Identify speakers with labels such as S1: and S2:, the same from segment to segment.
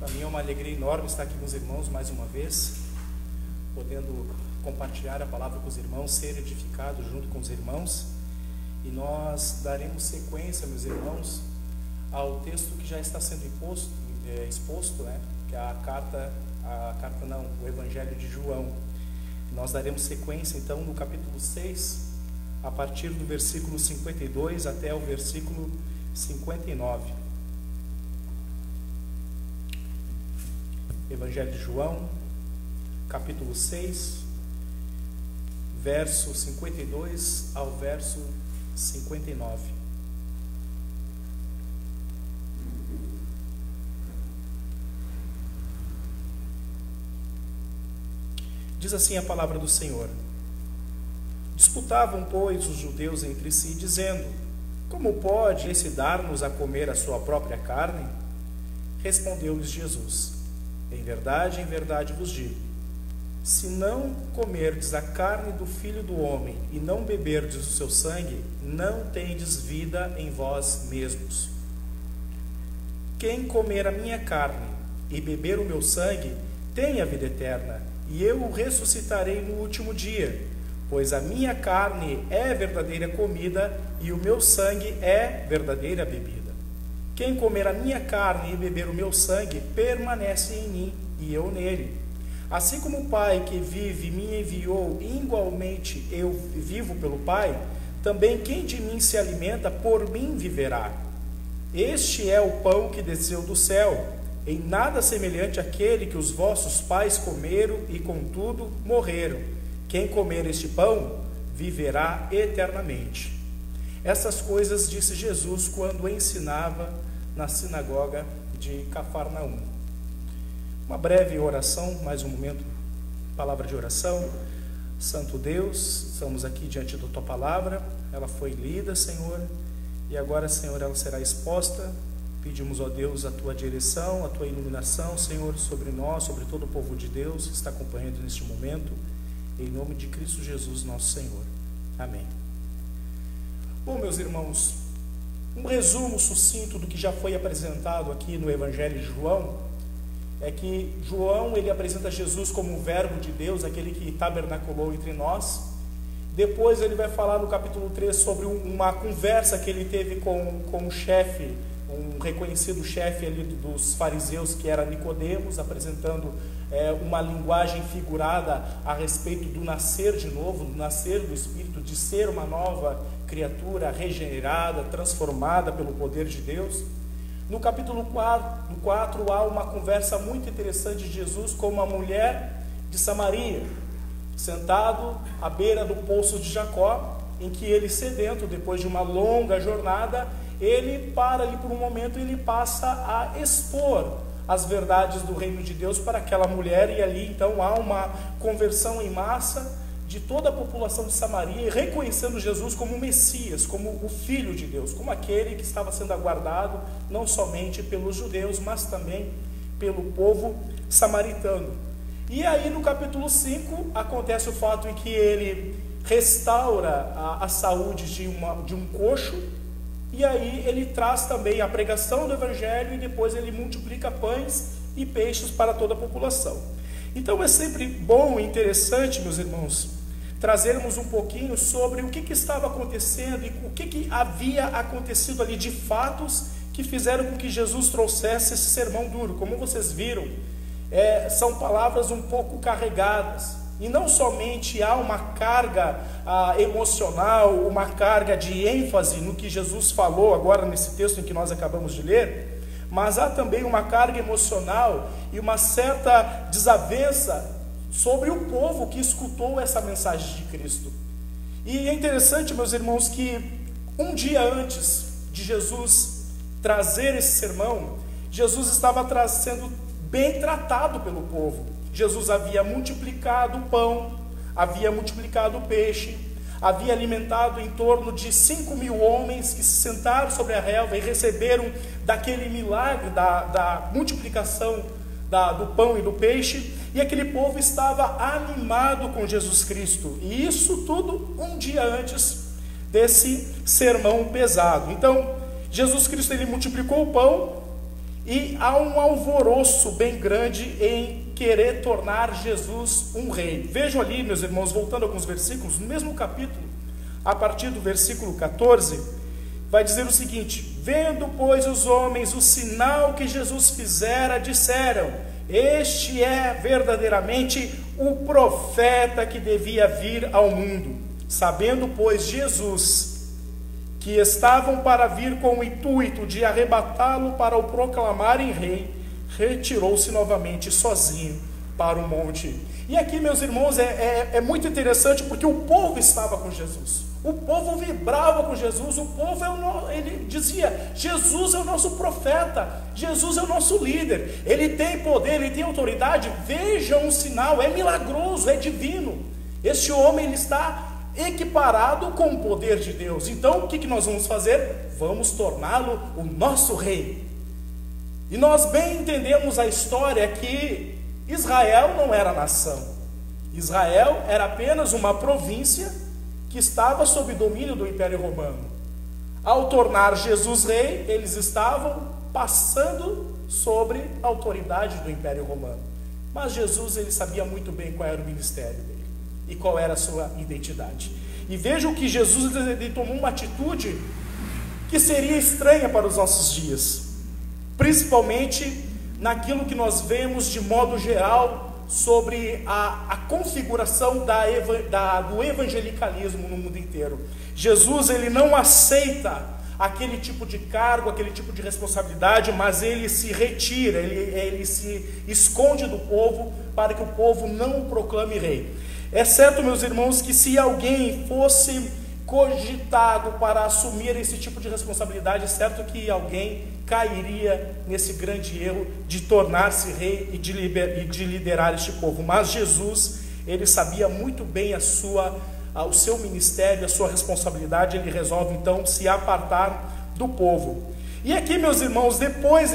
S1: Para mim é uma alegria enorme estar aqui com os irmãos mais uma vez, podendo compartilhar a palavra com os irmãos, ser edificado junto com os irmãos. E nós daremos sequência, meus irmãos, ao texto que já está sendo exposto, né? Que é o Evangelho de João. Nós daremos sequência então no capítulo 6, a partir do versículo 52 até o versículo 59. Evangelho de João, capítulo 6, verso 52 ao verso 59. Diz assim a palavra do Senhor: Disputavam, pois, os judeus entre si, dizendo: Como pode esse dar-nos a comer a sua própria carne? Respondeu-lhes Jesus: em verdade vos digo, se não comerdes a carne do Filho do Homem e não beberdes o seu sangue, não tendes vida em vós mesmos. Quem comer a minha carne e beber o meu sangue, tem a vida eterna, e eu o ressuscitarei no último dia, pois a minha carne é verdadeira comida e o meu sangue é verdadeira bebida. Quem comer a minha carne e beber o meu sangue, permanece em mim e eu nele. Assim como o Pai que vive me enviou, igualmente eu vivo pelo Pai, também quem de mim se alimenta, por mim viverá. Este é o pão que desceu do céu, em nada semelhante àquele que os vossos pais comeram e contudo morreram. Quem comer este pão, viverá eternamente. Essas coisas disse Jesus quando ensinava na sinagoga de Cafarnaum. Uma breve oração, mais um momento, palavra de oração. Santo Deus, estamos aqui diante da Tua palavra, ela foi lida, Senhor, e agora, Senhor, ela será exposta. Pedimos, ó Deus, a Tua direção, a Tua iluminação, Senhor, sobre nós, sobre todo o povo de Deus que está acompanhando neste momento, em nome de Cristo Jesus, nosso Senhor. Amém. Bom, meus irmãos, um resumo sucinto do que já foi apresentado aqui no Evangelho de João é que João, ele apresenta Jesus como o Verbo de Deus, aquele que tabernaculou entre nós. Depois ele vai falar no capítulo 3 sobre uma conversa que ele teve com um chefe, um reconhecido chefe ali dos fariseus, que era Nicodemos, apresentando uma linguagem figurada a respeito do nascer de novo, do nascer do Espírito, de ser uma nova criatura regenerada, transformada pelo poder de Deus. No capítulo 4 há uma conversa muito interessante de Jesus com uma mulher de Samaria, sentado à beira do poço de Jacó, em que ele, sedento, depois de uma longa jornada, ele para ali por um momento e ele passa a expor as verdades do reino de Deus para aquela mulher, e ali então há uma conversão em massa de toda a população de Samaria, reconhecendo Jesus como o Messias, como o Filho de Deus, como aquele que estava sendo aguardado não somente pelos judeus, mas também pelo povo samaritano. E aí no capítulo 5 acontece o fato em que ele restaura a saúde de um coxo, e aí ele traz também a pregação do Evangelho, e depois ele multiplica pães e peixes para toda a população. Então é sempre bom e interessante, meus irmãos, trazermos um pouquinho sobre o que estava acontecendo e o que havia acontecido ali de fatos que fizeram com que Jesus trouxesse esse sermão duro. Como vocês viram, são palavras um pouco carregadas, e não somente há uma carga emocional, uma carga de ênfase no que Jesus falou agora nesse texto em que nós acabamos de ler, mas há também uma carga emocional e uma certa desavença sobre o povo que escutou essa mensagem de Cristo. E é interessante, meus irmãos, que um dia antes de Jesus trazer esse sermão, Jesus estava sendo bem tratado pelo povo. Jesus havia multiplicado o pão, havia multiplicado o peixe, havia alimentado em torno de 5.000 homens que se sentaram sobre a relva e receberam daquele milagre da multiplicação do pão e do peixe, e aquele povo estava animado com Jesus Cristo, e isso tudo um dia antes desse sermão pesado. Então Jesus Cristo, ele multiplicou o pão, e há um alvoroço bem grande em querer tornar Jesus um rei. Vejam ali, meus irmãos, voltando a alguns versículos, no mesmo capítulo, a partir do versículo 14, vai dizer o seguinte: vendo, pois, os homens o sinal que Jesus fizera, disseram: este é verdadeiramente o profeta que devia vir ao mundo. Sabendo, pois, Jesus que estavam para vir com o intuito de arrebatá-lo para o proclamarem rei, retirou-se novamente sozinho para o monte. E aqui, meus irmãos, é muito interessante, porque o povo estava com Jesus, o povo vibrava com Jesus, o povo ele dizia: Jesus é o nosso profeta, Jesus é o nosso líder, ele tem poder, ele tem autoridade, vejam o sinal, é milagroso, é divino, este homem ele está equiparado com o poder de Deus. Então o que nós vamos fazer? Vamos torná-lo o nosso rei. E nós bem entendemos a história que Israel não era nação, Israel era apenas uma província que estava sob domínio do Império Romano. Ao tornar Jesus rei, eles estavam passando sobre a autoridade do Império Romano. Mas Jesus, ele sabia muito bem qual era o ministério dele e qual era a sua identidade. E vejam que Jesus ele tomou uma atitude que seria estranha para os nossos dias, principalmente naquilo que nós vemos de modo geral sobre a configuração do evangelicalismo no mundo inteiro. Jesus ele não aceita aquele tipo de cargo, aquele tipo de responsabilidade, mas ele se retira, ele se esconde do povo para que o povo não o proclame rei. É certo, meus irmãos, que se alguém fosse cogitado para assumir esse tipo de responsabilidade, é certo que alguém cairia nesse grande erro de tornar-se rei e de liderar este povo. Mas Jesus, ele sabia muito bem o seu ministério, a sua responsabilidade. Ele resolve então se apartar do povo. E aqui, meus irmãos, depois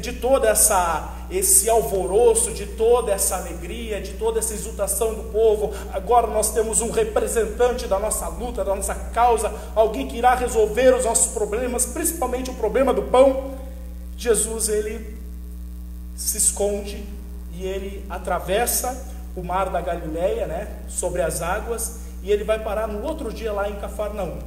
S1: de todo esse alvoroço, de toda essa alegria, de toda essa exultação do povo, agora nós temos um representante da nossa luta, da nossa causa, alguém que irá resolver os nossos problemas, principalmente o problema do pão. Jesus, ele se esconde e ele atravessa o mar da Galileia, sobre as águas, e ele vai parar no outro dia lá em Cafarnaum.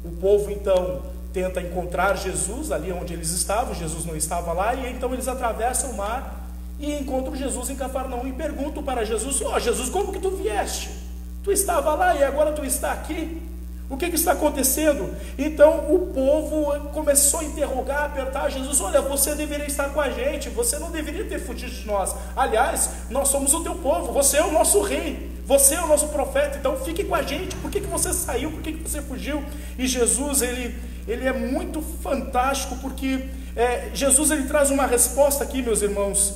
S1: O povo então tenta encontrar Jesus ali onde eles estavam, Jesus não estava lá, e então eles atravessam o mar e encontram Jesus em Cafarnaum e perguntam para Jesus: Jesus, como que tu vieste? Tu estava lá e agora tu está aqui? O que está acontecendo? Então o povo começou a interrogar, a apertar Jesus: olha, você deveria estar com a gente, você não deveria ter fugido de nós. Aliás, nós somos o teu povo, você é o nosso rei, você é o nosso profeta, então fique com a gente. Por que você saiu? Por que você fugiu? E Jesus, ele é muito fantástico, porque Jesus ele traz uma resposta aqui, meus irmãos,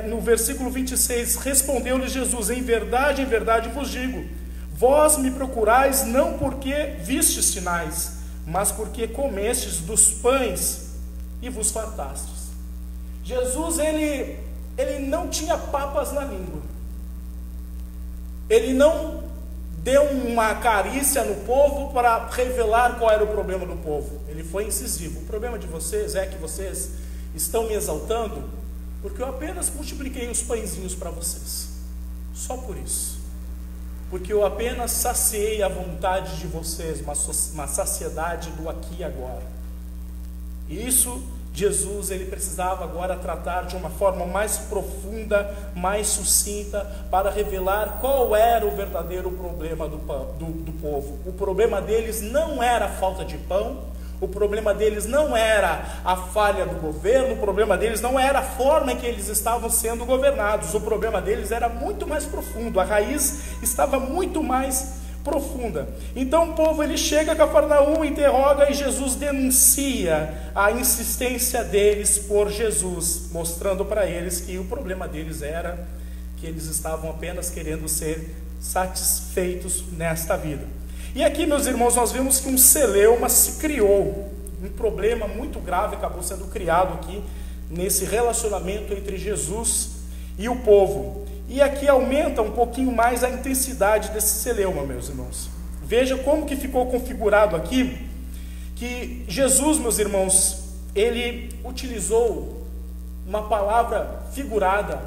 S1: no versículo 26, respondeu-lhe Jesus: em verdade vos digo, vós me procurais não porque vistes sinais, mas porque comestes dos pães e vos fartastes. Jesus, ele não tinha papas na língua, ele não deu uma carícia no povo para revelar qual era o problema do povo. Ele foi incisivo: o problema de vocês é que vocês estão me exaltando porque eu apenas multipliquei os pãezinhos para vocês, só por isso, porque eu apenas saciei a vontade de vocês, uma saciedade do aqui e agora. E isso Jesus ele precisava agora tratar de uma forma mais profunda, mais sucinta, para revelar qual era o verdadeiro problema do povo. O problema deles não era a falta de pão, o problema deles não era a falha do governo, o problema deles não era a forma em que eles estavam sendo governados, o problema deles era muito mais profundo, a raiz estava muito mais profunda. Então o povo ele chega a Cafarnaum, interroga, e Jesus denuncia a insistência deles por Jesus, mostrando para eles que o problema deles era que eles estavam apenas querendo ser satisfeitos nesta vida. E aqui, meus irmãos, nós vemos que um celeuma se criou, um problema muito grave acabou sendo criado aqui nesse relacionamento entre Jesus e o povo. E aqui aumenta um pouquinho mais a intensidade desse celeuma, meus irmãos. Veja como que ficou configurado aqui, que Jesus, meus irmãos, ele utilizou uma palavra figurada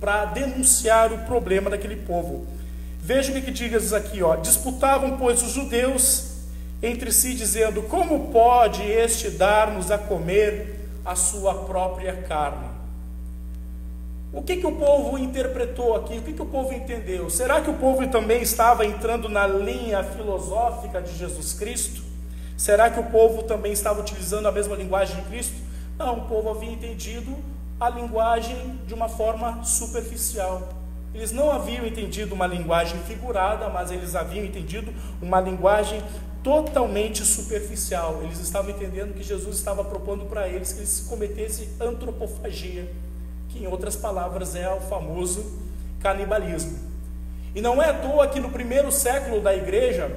S1: para denunciar o problema daquele povo. Veja o que diz aqui, ó. Disputavam, pois, os judeus entre si, dizendo: como pode este dar-nos a comer a sua própria carne? O que o povo interpretou aqui? O que o povo entendeu? Será que o povo também estava entrando na linha filosófica de Jesus Cristo? Será que o povo também estava utilizando a mesma linguagem de Cristo? Não, o povo havia entendido a linguagem de uma forma superficial. Eles não haviam entendido uma linguagem figurada, mas eles haviam entendido uma linguagem totalmente superficial. Eles estavam entendendo que Jesus estava propondo para eles que eles cometessem antropofagia, que em outras palavras é o famoso canibalismo. E não é à toa que no primeiro século da igreja,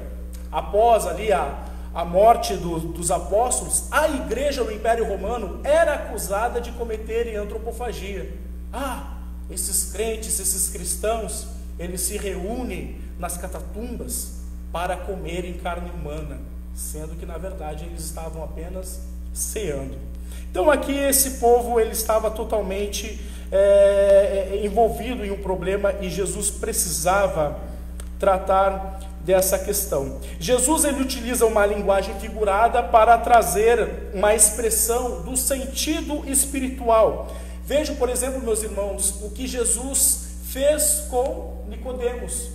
S1: após ali a morte dos apóstolos, a igreja no Império Romano era acusada de cometerem antropofagia. Esses crentes, esses cristãos, eles se reúnem nas catatumbas para comerem carne humana, sendo que na verdade eles estavam apenas ceando. Então aqui esse povo ele estava totalmente envolvido em um problema e Jesus precisava tratar dessa questão. Jesus ele utiliza uma linguagem figurada para trazer uma expressão do sentido espiritual. Veja, por exemplo, meus irmãos, o que Jesus fez com Nicodemos.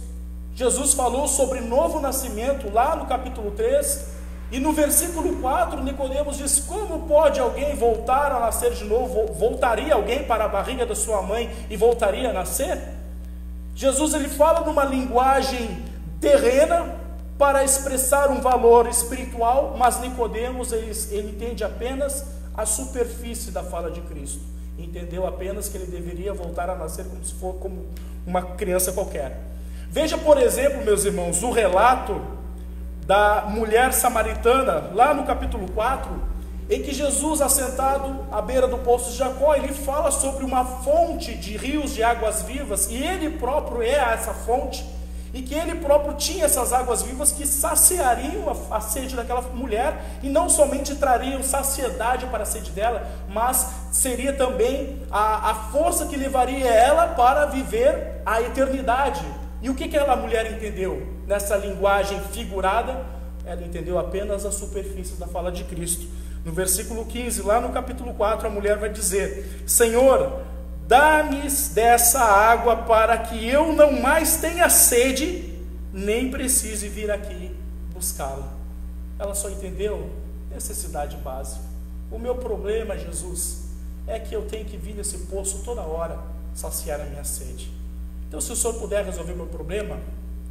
S1: Jesus falou sobre novo nascimento lá no capítulo 3, e no versículo 4, Nicodemos diz: como pode alguém voltar a nascer de novo? Voltaria alguém para a barriga da sua mãe e voltaria a nascer? Jesus ele fala numa linguagem terrena para expressar um valor espiritual, mas Nicodemos ele entende apenas a superfície da fala de Cristo. Entendeu apenas que ele deveria voltar a nascer como se for como uma criança qualquer. Veja, por exemplo, meus irmãos, o relato da mulher samaritana, lá no capítulo 4, em que Jesus, assentado à beira do poço de Jacó, ele fala sobre uma fonte de rios de águas vivas, e ele próprio é essa fonte, e que ele próprio tinha essas águas vivas que saciariam a sede daquela mulher, e não somente trariam saciedade para a sede dela, mas seria também a força que levaria ela para viver a eternidade. E o que aquela mulher entendeu nessa linguagem figurada? Ela entendeu apenas a superfície da fala de Cristo. No versículo 15, lá no capítulo 4, a mulher vai dizer: Senhor, dá-me dessa água para que eu não mais tenha sede, nem precise vir aqui buscá-la. Ela só entendeu necessidade básica. O meu problema, Jesus, é que eu tenho que vir nesse poço toda hora saciar a minha sede. Então, se o Senhor puder resolver o meu problema,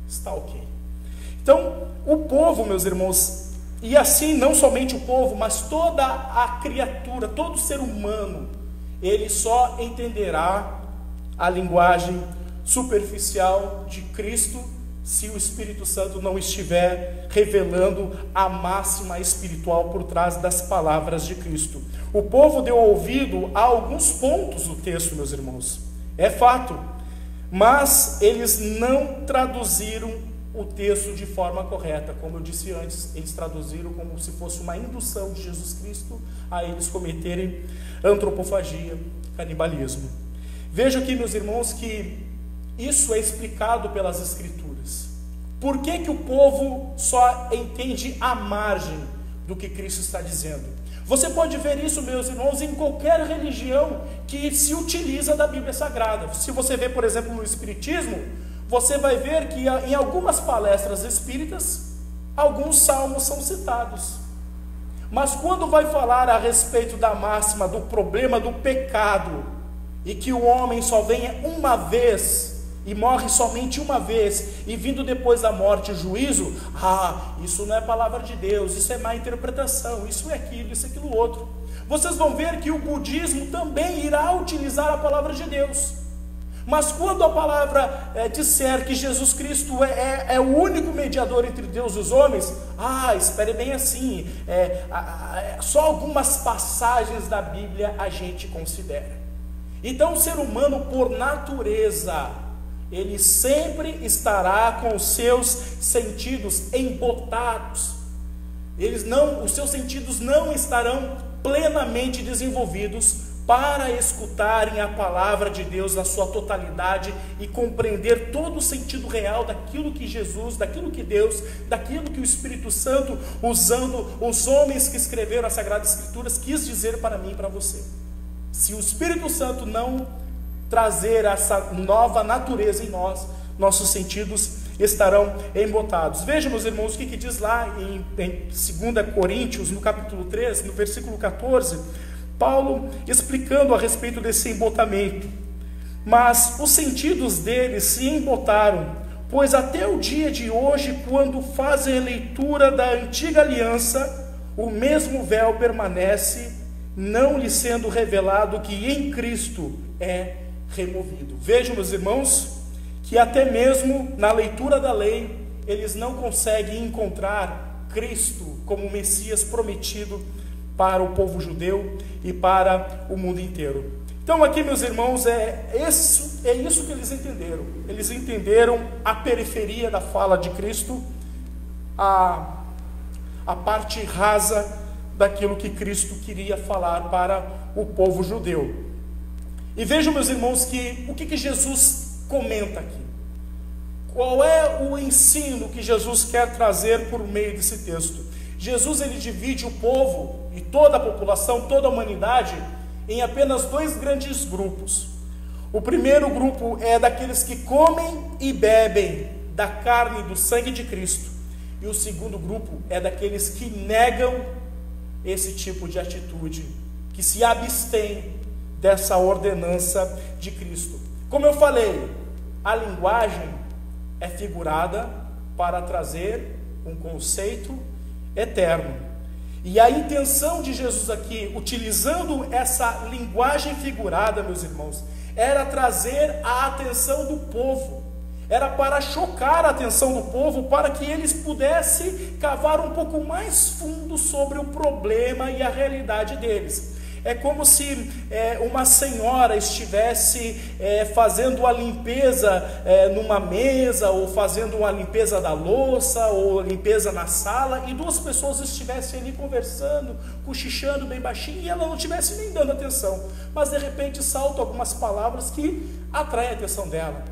S1: está ok. Então, o povo, meus irmãos, e assim não somente o povo, mas toda a criatura, todo ser humano, ele só entenderá a linguagem superficial de Cristo se o Espírito Santo não estiver revelando a máxima espiritual por trás das palavras de Cristo. O povo deu ouvido a alguns pontos do texto, meus irmãos, é fato, mas eles não traduziram o texto de forma correta. Como eu disse antes, eles traduziram como se fosse uma indução de Jesus Cristo a eles cometerem antropofagia, canibalismo. Veja aqui, meus irmãos, que isso é explicado pelas Escrituras. Por que o povo só entende a margem do que Cristo está dizendo? Você pode ver isso, meus irmãos, em qualquer religião que se utiliza da Bíblia Sagrada. Se você vê, por exemplo, no Espiritismo, você vai ver que em algumas palestras espíritas, alguns salmos são citados. Mas quando vai falar a respeito da máxima, do problema do pecado, e que o homem só venha uma vez, e morre somente uma vez, e vindo depois da morte o juízo, isso não é palavra de Deus, isso é má interpretação, isso é aquilo, isso é aquilo outro. Vocês vão ver que o budismo também irá utilizar a palavra de Deus. Mas quando a palavra disser que Jesus Cristo é o único mediador entre Deus e os homens, espere bem assim, só algumas passagens da Bíblia a gente considera. Então o ser humano, por natureza, ele sempre estará com os seus sentidos embotados. Os seus sentidos não estarão plenamente desenvolvidos para escutarem a palavra de Deus na sua totalidade e compreender todo o sentido real daquilo que Jesus, daquilo que Deus, daquilo que o Espírito Santo, usando os homens que escreveram as Sagradas Escrituras, quis dizer para mim e para você. Se o Espírito Santo não trazer essa nova natureza em nós, nossos sentidos estarão embotados. Vejam, meus irmãos, o que diz lá em 2 Coríntios, no capítulo 3, no versículo 14, Paulo explicando a respeito desse embotamento. Mas os sentidos deles se embotaram, pois até o dia de hoje, quando fazem a leitura da antiga aliança, o mesmo véu permanece, não lhe sendo revelado que em Cristo é removido. Vejam, meus irmãos, que até mesmo na leitura da lei, eles não conseguem encontrar Cristo como o Messias prometido para o povo judeu e para o mundo inteiro. Então aqui, meus irmãos, é isso que eles entenderam. Eles entenderam a periferia da fala de Cristo, a parte rasa daquilo que Cristo queria falar para o povo judeu. E vejam, meus irmãos, que o que Jesus comenta aqui? Qual é o ensino que Jesus quer trazer por meio desse texto? Jesus, ele divide o povo e toda a população, toda a humanidade, em apenas dois grandes grupos. O primeiro grupo é daqueles que comem e bebem da carne e do sangue de Cristo. E o segundo grupo é daqueles que negam esse tipo de atitude, que se abstêm dessa ordenança de Cristo. Como eu falei, a linguagem é figurada para trazer um conceito eterno. E a intenção de Jesus aqui, utilizando essa linguagem figurada, meus irmãos, era trazer a atenção do povo. Era para chocar a atenção do povo, para que eles pudessem cavar um pouco mais fundo sobre o problema e a realidade deles. É como se uma senhora estivesse fazendo a limpeza numa mesa, ou fazendo uma limpeza da louça, ou limpeza na sala, e duas pessoas estivessem ali conversando, cochichando bem baixinho, e ela não estivesse nem dando atenção. Mas de repente saltam algumas palavras que atraem a atenção dela.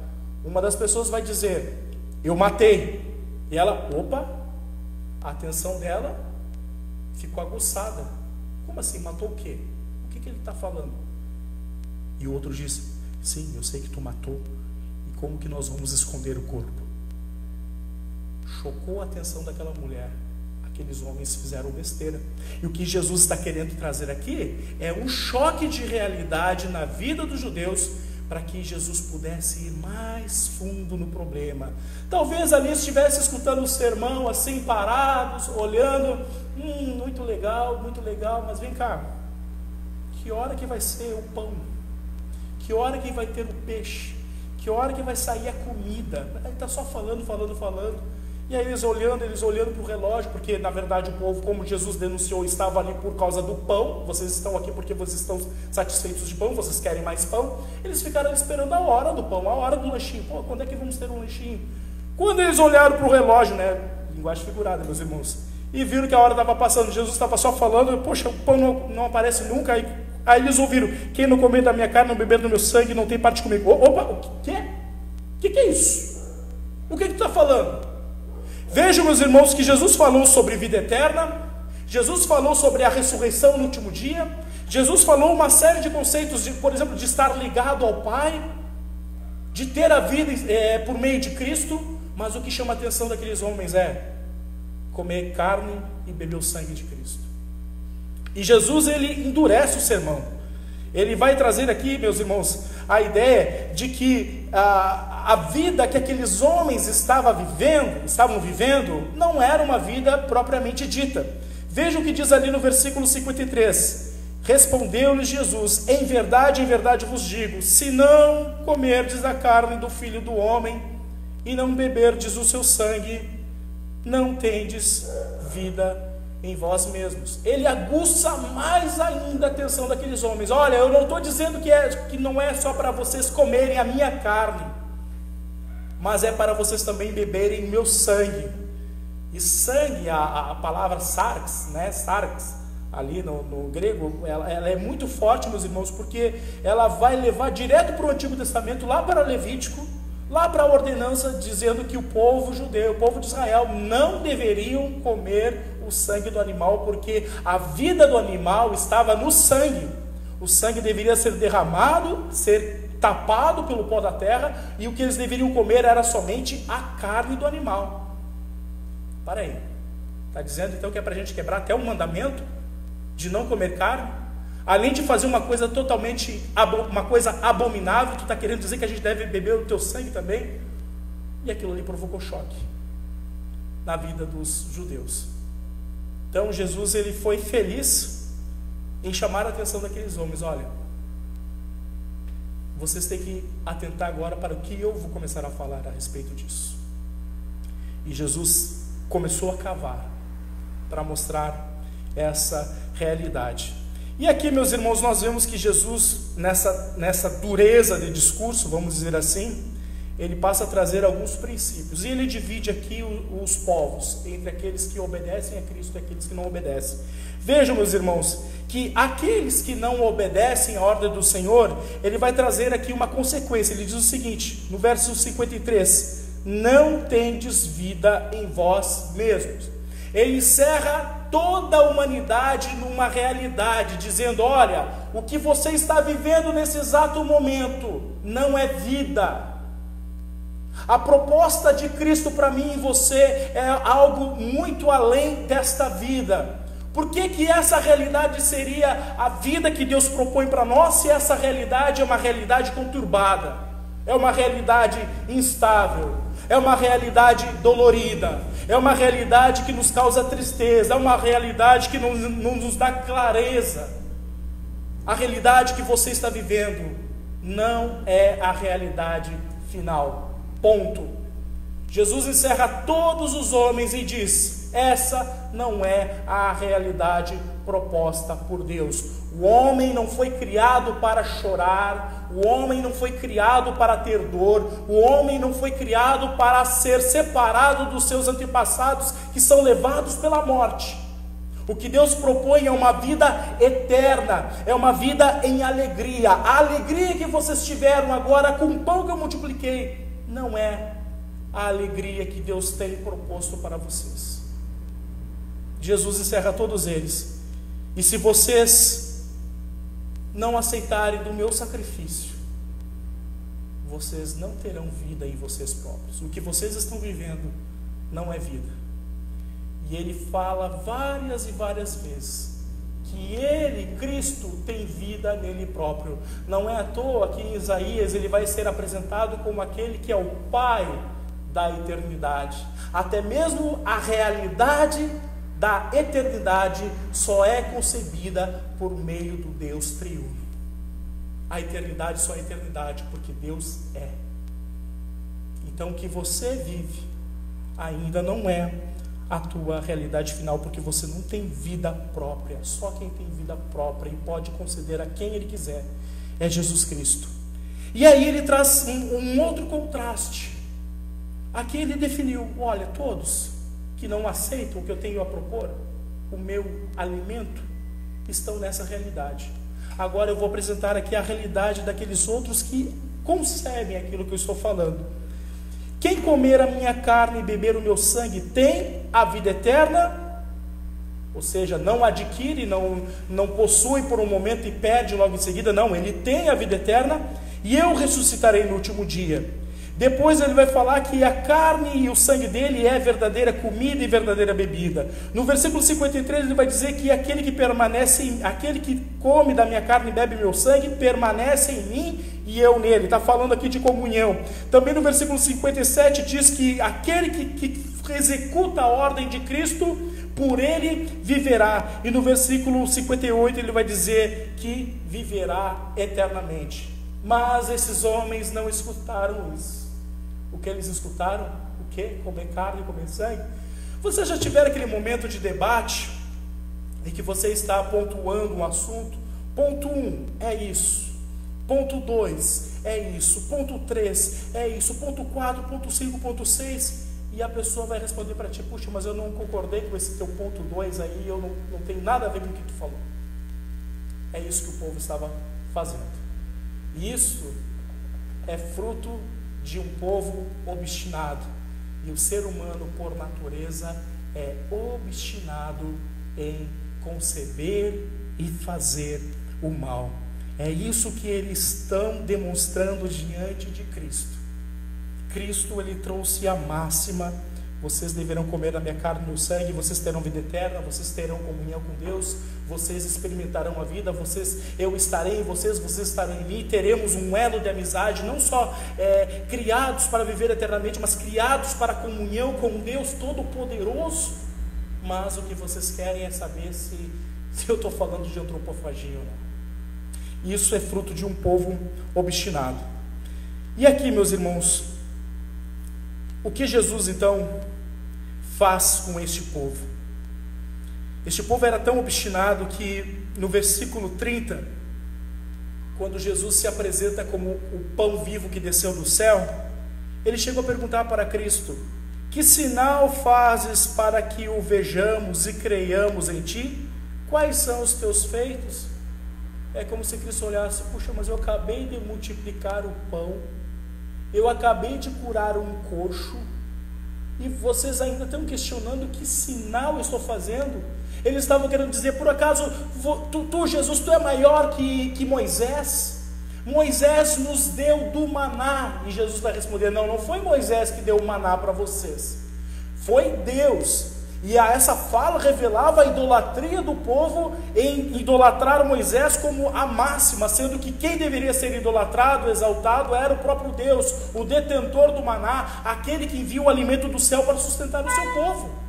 S1: Uma das pessoas vai dizer: eu matei. E ela, opa, a atenção dela ficou aguçada. Como assim, matou o quê? O que ele está falando? E o outro diz: sim, eu sei que tu matou. E como que nós vamos esconder o corpo? Chocou a atenção daquela mulher. Aqueles homens fizeram besteira. E o que Jesus está querendo trazer aqui é um choque de realidade na vida dos judeus, para que Jesus pudesse ir mais fundo no problema. Talvez ali estivesse escutando o sermão assim, parados, olhando, muito legal, mas vem cá, que hora que vai ser o pão? Que hora que vai ter o peixe? Que hora que vai sair a comida? Ele está só falando. E aí eles olhando para o relógio, porque na verdade o povo, como Jesus denunciou, estava ali por causa do pão. Vocês estão aqui porque vocês estão satisfeitos de pão, vocês querem mais pão. Eles ficaram esperando a hora do pão, a hora do lanchinho. Pô, quando é que vamos ter um lanchinho? Quando eles olharam para o relógio, né, linguagem figurada, meus irmãos, e viram que a hora estava passando, Jesus estava só falando, poxa, o pão não aparece nunca. Aí eles ouviram: quem não comer da minha carne, não beber do meu sangue, não tem parte comigo. Opa, o que é? O que é isso? O que tu está falando? Vejam, meus irmãos, que Jesus falou sobre vida eterna, Jesus falou sobre a ressurreição no último dia, Jesus falou uma série de conceitos, por exemplo, de estar ligado ao Pai, de ter a vida por meio de Cristo. Mas o que chama a atenção daqueles homens é comer carne e beber o sangue de Cristo. E Jesus, ele endurece o sermão. Ele vai trazer aqui, meus irmãos, a ideia de que a vida que aqueles homens estavam vivendo, não era uma vida propriamente dita. Veja o que diz ali no versículo 53. Respondeu-lhes Jesus: em verdade vos digo, se não comerdes a carne do Filho do Homem e não beberdes o seu sangue, não tendes vida em vós mesmos. Ele aguça mais ainda a atenção daqueles homens. Olha, eu não estou dizendo que não é só para vocês comerem a minha carne, mas é para vocês também beberem meu sangue. E sangue, a palavra sarx, né? Sarx, ali no grego, ela é muito forte, meus irmãos, porque ela vai levar direto para o Antigo Testamento, lá para Levítico, lá para a ordenança, dizendo que o povo judeu, o povo de Israel, não deveriam comer o sangue do animal, porque a vida do animal estava no sangue. O sangue deveria ser derramado, ser tapado pelo pó da terra, e o que eles deveriam comer era somente a carne do animal. Para aí, está dizendo então que é para a gente quebrar até o mandamento de não comer carne? Além de fazer uma coisa totalmente, uma coisa abominável, tu está querendo dizer que a gente deve beber o teu sangue também? E aquilo ali provocou choque na vida dos judeus. Então Jesus, ele foi feliz em chamar a atenção daqueles homens. Olha, vocês têm que atentar agora para o que eu vou começar a falar a respeito disso. E Jesus começou a cavar para mostrar essa realidade. E aqui, meus irmãos, nós vemos que Jesus, nessa dureza de discurso, vamos dizer assim, ele passa a trazer alguns princípios. E ele divide aqui os povos entre aqueles que obedecem a Cristo e aqueles que não obedecem. Vejam, meus irmãos, que aqueles que não obedecem à ordem do Senhor, ele vai trazer aqui uma consequência. Ele diz o seguinte, no verso 53, não tendes vida em vós mesmos. Ele encerra toda a humanidade numa realidade, dizendo, olha, o que você está vivendo nesse exato momento não é vida. A proposta de Cristo para mim e você é algo muito além desta vida. Por que essa realidade seria a vida que Deus propõe para nós, se essa realidade é uma realidade conturbada, é uma realidade instável, é uma realidade dolorida, é uma realidade que nos causa tristeza, é uma realidade que não nos dá clareza? A realidade que você está vivendo não é a realidade final. Ponto. Jesus encerra todos os homens e diz, essa não é a realidade proposta por Deus. O homem não foi criado para chorar, o homem não foi criado para ter dor, o homem não foi criado para ser separado dos seus antepassados que são levados pela morte. O que Deus propõe é uma vida eterna, é uma vida em alegria. A alegria que vocês tiveram agora com o pão que eu multipliquei, não é a alegria que Deus tem proposto para vocês. Jesus encerra todos eles. E se vocês não aceitarem do meu sacrifício, vocês não terão vida em vocês próprios. O que vocês estão vivendo não é vida. E ele fala várias e várias vezes que ele, Cristo, tem vida nele próprio. Não é à toa que em Isaías ele vai ser apresentado como aquele que é o Pai da eternidade. Até mesmo a realidade da eternidade só é concebida por meio do Deus triuno. A eternidade só é eternidade porque Deus é. Então o que você vive ainda não é a tua realidade final, porque você não tem vida própria. Só quem tem vida própria e pode conceder a quem ele quiser é Jesus Cristo. E aí ele traz um outro contraste. Aqui ele definiu, olha, todos que não aceitam o que eu tenho a propor, o meu alimento, estão nessa realidade. Agora eu vou apresentar aqui a realidade daqueles outros que concebem aquilo que eu estou falando. Quem comer a minha carne e beber o meu sangue tem a vida eterna, ou seja, não adquire, não possui por um momento e perde logo em seguida, não, ele tem a vida eterna, e eu ressuscitarei no último dia. Depois ele vai falar que a carne e o sangue dele é verdadeira comida e verdadeira bebida. No versículo 53 ele vai dizer que aquele que come da minha carne e bebe meu sangue, permanece em mim e eu nele. Está falando aqui de comunhão. Também no versículo 57 diz que aquele que executa a ordem de Cristo, por ele viverá. E no versículo 58 ele vai dizer que viverá eternamente. Mas esses homens não escutaram isso. O que eles escutaram? O que? Comer carne e comer sangue? Você já tiveram aquele momento de debate em que você está pontuando um assunto? Ponto 1 é isso. Ponto 2 é isso. Ponto 3 é isso. Ponto 4, ponto 5, ponto 6. E a pessoa vai responder para ti: puxa, mas eu não concordei com esse teu ponto 2 aí, eu não tenho nada a ver com o que tu falou. É isso que o povo estava fazendo. E isso é fruto de um povo obstinado. E o ser humano, por natureza, é obstinado em conceber e fazer o mal. É isso que eles estão demonstrando diante de Cristo. Cristo, ele trouxe a máxima: vocês deverão comer a minha carne e o meu sangue, vocês terão vida eterna, vocês terão comunhão com Deus, vocês experimentarão a vida, eu estarei em vocês, vocês estarão em mim, teremos um elo de amizade, não só criados para viver eternamente, mas criados para a comunhão com Deus Todo-Poderoso. Mas o que vocês querem é saber se eu estou falando de antropofagia ou não. Isso é fruto de um povo obstinado. E aqui, meus irmãos, o que Jesus então faz com este povo? Este povo era tão obstinado que no versículo 30, quando Jesus se apresenta como o pão vivo que desceu do céu, ele chegou a perguntar para Cristo: que sinal fazes para que o vejamos e creiamos em ti? Quais são os teus feitos? É como se Cristo olhasse: puxa, mas eu acabei de multiplicar o pão, eu acabei de curar um coxo, e vocês ainda estão questionando que sinal eu estou fazendo? Eles estavam querendo dizer: por acaso tu Jesus, tu é maior que Moisés? Moisés nos deu do maná. E Jesus vai responder: não foi Moisés que deu o maná para vocês, foi Deus. E essa fala revelava a idolatria do povo em idolatrar Moisés como a máxima, sendo que quem deveria ser idolatrado, exaltado, era o próprio Deus, o detentor do maná, aquele que envia o alimento do céu para sustentar o seu povo.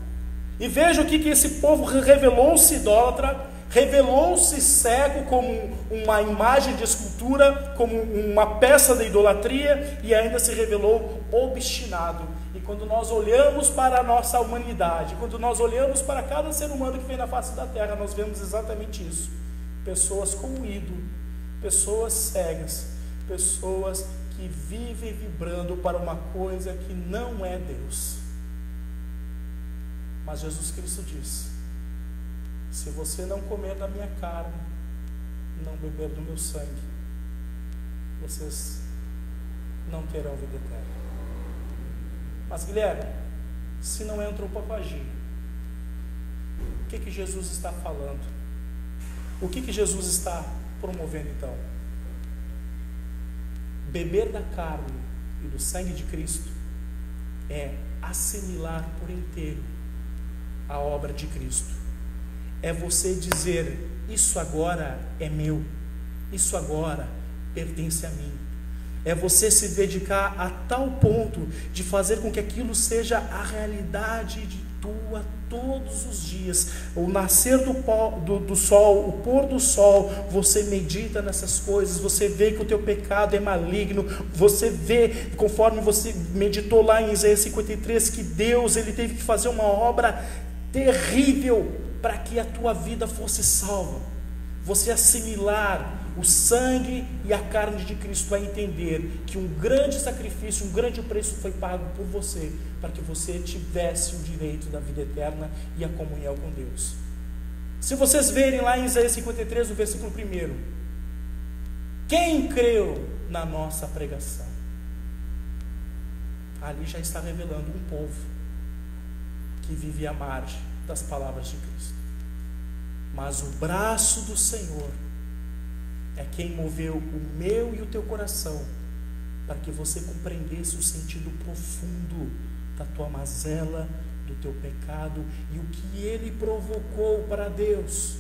S1: E veja o que esse povo revelou-se idólatra, revelou-se cego como uma imagem de escultura, como uma peça da idolatria, e ainda se revelou obstinado. E quando nós olhamos para a nossa humanidade, quando nós olhamos para cada ser humano que vem na face da terra, nós vemos exatamente isso: pessoas com ídolo, pessoas cegas, pessoas que vivem vibrando para uma coisa que não é Deus. Mas Jesus Cristo diz: se você não comer da minha carne, não beber do meu sangue, vocês não terão vida eterna. Mas Guilherme, se não é antropofagia, o que Jesus está falando? O que Jesus está promovendo então? Beber da carne e do sangue de Cristo é assimilar por inteiro a obra de Cristo. É você dizer: isso agora é meu, isso agora pertence a mim. É você se dedicar a tal ponto de fazer com que aquilo seja a realidade de tua todos os dias. O nascer do sol, o pôr do sol, você medita nessas coisas, você vê que o teu pecado é maligno, você vê, conforme você meditou lá em Isaías 53, que Deus, ele teve que fazer uma obra terrível para que a tua vida fosse salva. Você assimilar o sangue e a carne de Cristo, vai entender que um grande sacrifício, um grande preço foi pago por você, para que você tivesse o direito da vida eterna e a comunhão com Deus. Se vocês verem lá em Isaías 53, no versículo 1, quem creu na nossa pregação? Ali já está revelando um povo que vive à margem das palavras de Cristo. Mas o braço do Senhor é quem moveu o meu e o teu coração, para que você compreendesse o sentido profundo da tua mazela, do teu pecado, e o que ele provocou para Deus.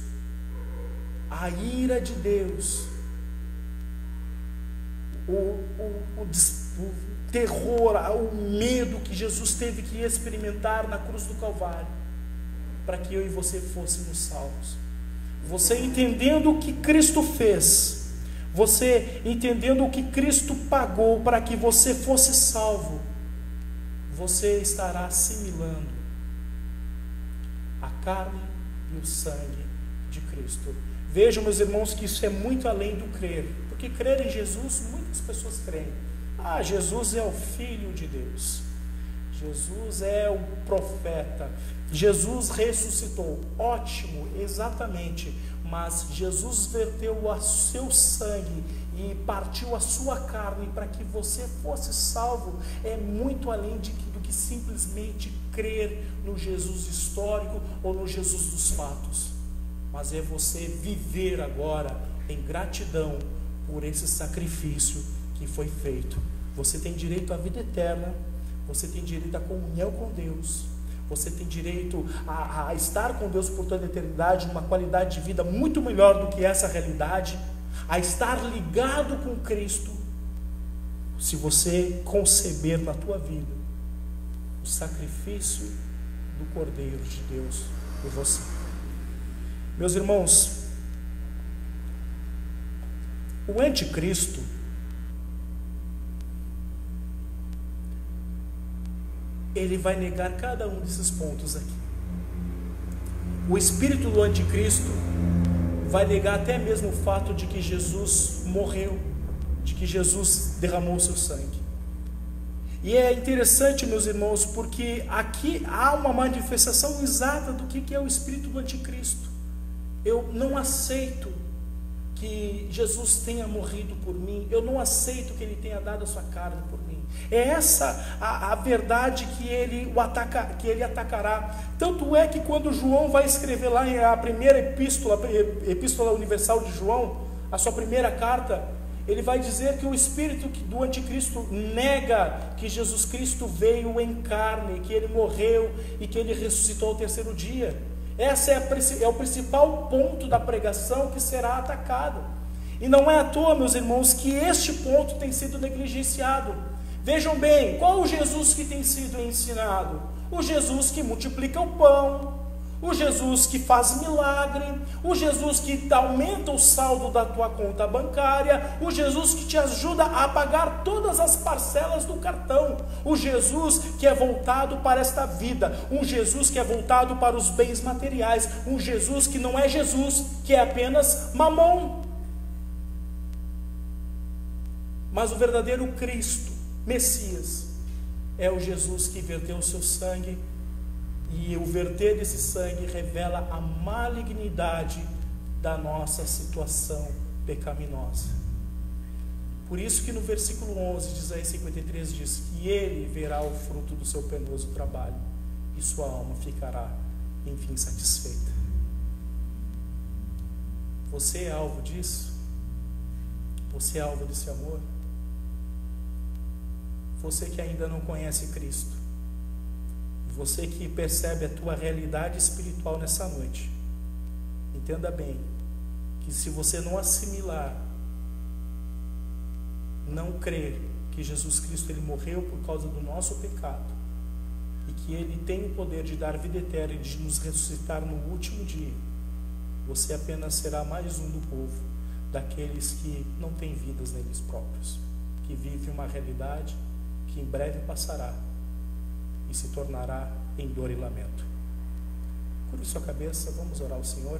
S1: A ira de Deus, o terror, o medo que Jesus teve que experimentar na cruz do Calvário, para que eu e você fôssemos salvos. Você entendendo o que Cristo fez, você entendendo o que Cristo pagou para que você fosse salvo, você estará assimilando a carne e o sangue de Cristo. Vejam, meus irmãos, que isso é muito além do crer, porque crer em Jesus, muitas pessoas creem: Jesus é o Filho de Deus, Jesus é o profeta. Jesus ressuscitou. Ótimo, exatamente. Mas Jesus verteu o seu sangue e partiu a sua carne para que você fosse salvo. É muito além do que simplesmente crer no Jesus histórico ou no Jesus dos fatos. Mas é você viver agora em gratidão por esse sacrifício que foi feito. Você tem direito à vida eterna. Você tem direito à comunhão com Deus. Você tem direito a estar com Deus por toda a eternidade, uma qualidade de vida muito melhor do que essa realidade, a estar ligado com Cristo, se você conceber na tua vida o sacrifício do Cordeiro de Deus por você. Meus irmãos, o anticristo, ele vai negar cada um desses pontos aqui. O espírito do anticristo vai negar até mesmo o fato de que Jesus morreu, de que Jesus derramou o seu sangue. E é interessante, meus irmãos, porque aqui há uma manifestação exata do que é o espírito do anticristo. Eu não aceito que Jesus tenha morrido por mim, eu não aceito que ele tenha dado a sua carne por mim. É essa a verdade que ele atacará. Tanto é que quando João vai escrever lá a primeira epístola universal de João, a sua primeira carta, ele vai dizer que o espírito do anticristo nega que Jesus Cristo veio em carne, que ele morreu e que ele ressuscitou ao terceiro dia. Esse é o principal ponto da pregação que será atacado. E não é à toa, meus irmãos, que este ponto tem sido negligenciado. Vejam bem, qual o Jesus que tem sido ensinado? O Jesus que multiplica o pão, o Jesus que faz milagre, o Jesus que aumenta o saldo da tua conta bancária, o Jesus que te ajuda a pagar todas as parcelas do cartão, o Jesus que é voltado para esta vida, um Jesus que é voltado para os bens materiais, um Jesus que não é Jesus, que é apenas mamon. Mas o verdadeiro Cristo, Messias, é o Jesus que verteu o seu sangue. E o verter desse sangue revela a malignidade da nossa situação pecaminosa. Por isso que no versículo 11 de Isaías 53 diz que ele verá o fruto do seu penoso trabalho e sua alma ficará, enfim, satisfeita. Você é alvo disso? Você é alvo desse amor? Você que ainda não conhece Cristo, você que percebe a tua realidade espiritual nessa noite, entenda bem que se você não assimilar, não crer que Jesus Cristo ele morreu por causa do nosso pecado e que ele tem o poder de dar vida eterna e de nos ressuscitar no último dia, você apenas será mais um do povo daqueles que não têm vidas neles próprios, que vivem uma realidade que em breve passará e se tornará em dor e lamento. Curve sua cabeça, vamos orar ao Senhor.